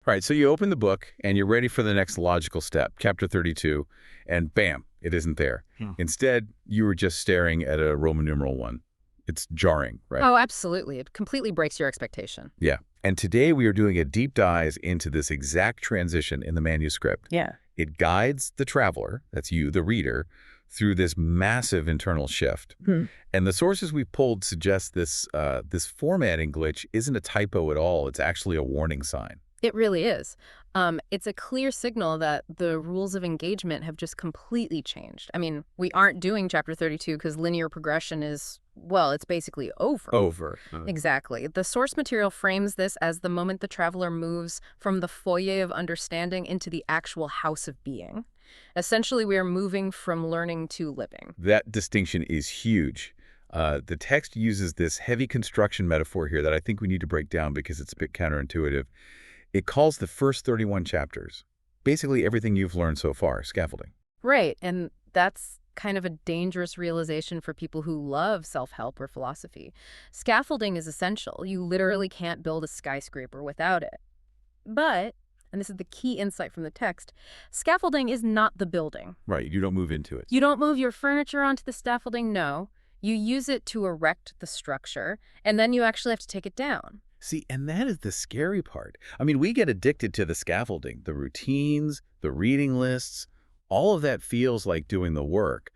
All right, so you open the book and you're ready for the next logical step, chapter 32, and bam, it isn't there. Instead, you were just staring at a Roman numeral 1. It's jarring, right? Oh, absolutely. It completely breaks your expectation. Yeah. And today we are doing a deep dive into this exact transition in the manuscript. Yeah. It guides the traveler, that's you, the reader, through this massive internal shift. And the sources we pulled suggest this formatting glitch isn't a typo at all. It's actually a warning sign. It really is. It's a clear signal that the rules of engagement have just completely changed. I mean, we aren't doing chapter 32 because linear progression is, well, it's basically over. Exactly. The source material frames this as the moment the traveler moves from the foyer of understanding into the actual house of being. Essentially, we are moving from learning to living. That distinction is huge. The text uses this heavy construction metaphor here that I think we need to break down because it's a bit counterintuitive. It calls the first 31 chapters basically everything you've learned so far, scaffolding. Right, and that's kind of a dangerous realization for people who love self-help or philosophy. Scaffolding is essential. You literally can't build a skyscraper without it. But, and this is the key insight from the text, scaffolding is not the building. Right, you don't move into it. You don't move your furniture onto the scaffolding, no. You use it to erect the structure, and then you actually have to take it down. See, and that is the scary part. I mean, we get addicted to the scaffolding, the routines, the reading lists. All of that feels like doing the work.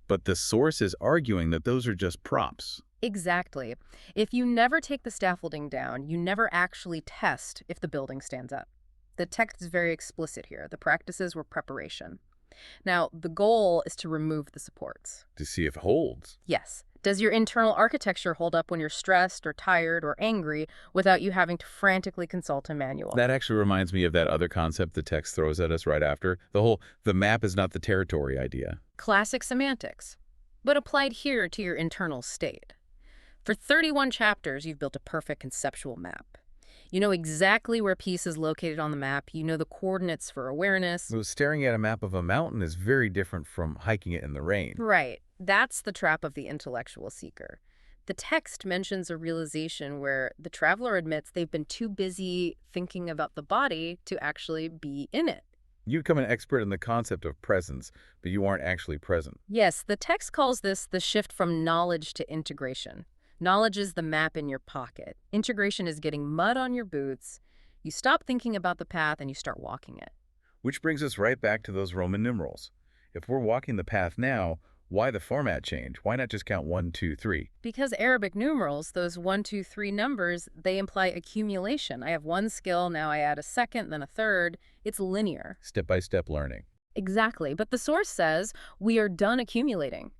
But the source is arguing that those are just props. Exactly. If you never take the scaffolding down, you never actually test if the building stands up. The text is very explicit here. The practices were preparation. Now, the goal is to remove the supports. To see if it holds. Yes. Does your internal architecture hold up when you're stressed or tired or angry without you having to frantically consult a manual? That actually reminds me of that other concept the text throws at us right after. The map is not the territory idea. Classic semantics, but applied here to your internal state. For 31 chapters, you've built a perfect conceptual map. You know exactly where peace is located on the map. You know the coordinates for awareness. So staring at a map of a mountain is very different from hiking it in the rain. Right. That's the trap of the intellectual seeker. The text mentions a realization where the traveler admits they've been too busy thinking about the body to actually be in it. You become an expert in the concept of presence, but you aren't actually present. Yes, the text calls this the shift from knowledge to integration. Knowledge is the map in your pocket. Integration is getting mud on your boots. You stop thinking about the path and you start walking it. Which brings us right back to those Roman numerals. If we're walking the path now, why the format change? Why not just count 1, 2, 3? Because Arabic numerals, those 1, 2, 3 numbers, they imply accumulation. I have one skill, now I add a second, then a third. It's linear. Step-by-step learning. Exactly. But the source says we are done accumulating.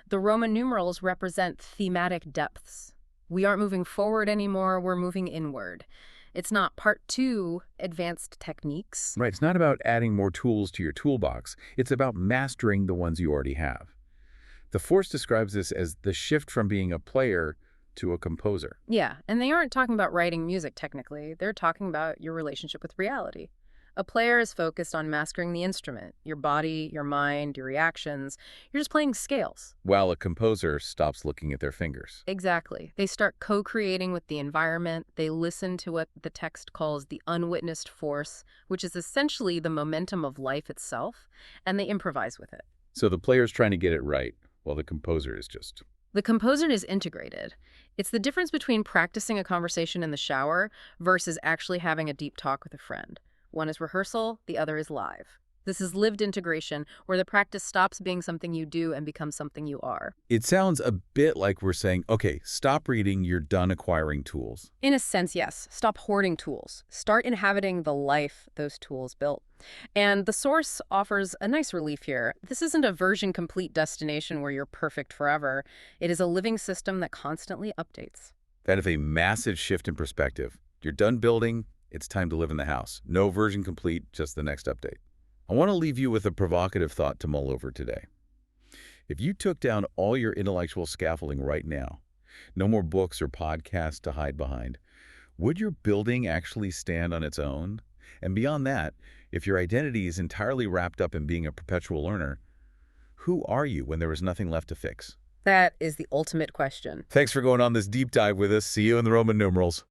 The Roman numerals represent thematic depths. We aren't moving forward anymore, we're moving inward. It's not part 2, advanced techniques. Right, it's not about adding more tools to your toolbox. It's about mastering the ones you already have. The Force describes this as the shift from being a player to a composer. Yeah, and they aren't talking about writing music technically. They're talking about your relationship with reality. A player is focused on mastering the instrument, your body, your mind, your reactions. You're just playing scales. While a composer stops looking at their fingers. Exactly. They start co-creating with the environment. They listen to what the text calls the unwitnessed force, which is essentially the momentum of life itself, and they improvise with it. So the player's trying to get it right, while the composer is just... The composer is integrated. It's the difference between practicing a conversation in the shower versus actually having a deep talk with a friend. One is rehearsal, the other is live. This is lived integration, where the practice stops being something you do and becomes something you are. It sounds a bit like we're saying, okay, stop reading, you're done acquiring tools. In a sense, yes. Stop hoarding tools. Start inhabiting the life those tools built. And the source offers a nice relief here. This isn't a version-complete destination where you're perfect forever. It is a living system that constantly updates. That is a massive shift in perspective. You're done building, it's time to live in the house. No version complete, just the next update. I want to leave you with a provocative thought to mull over today. If you took down all your intellectual scaffolding right now, no more books or podcasts to hide behind, would your building actually stand on its own? And beyond that, if your identity is entirely wrapped up in being a perpetual learner, who are you when there is nothing left to fix? That is the ultimate question. Thanks for going on this deep dive with us. See you in the Roman numerals.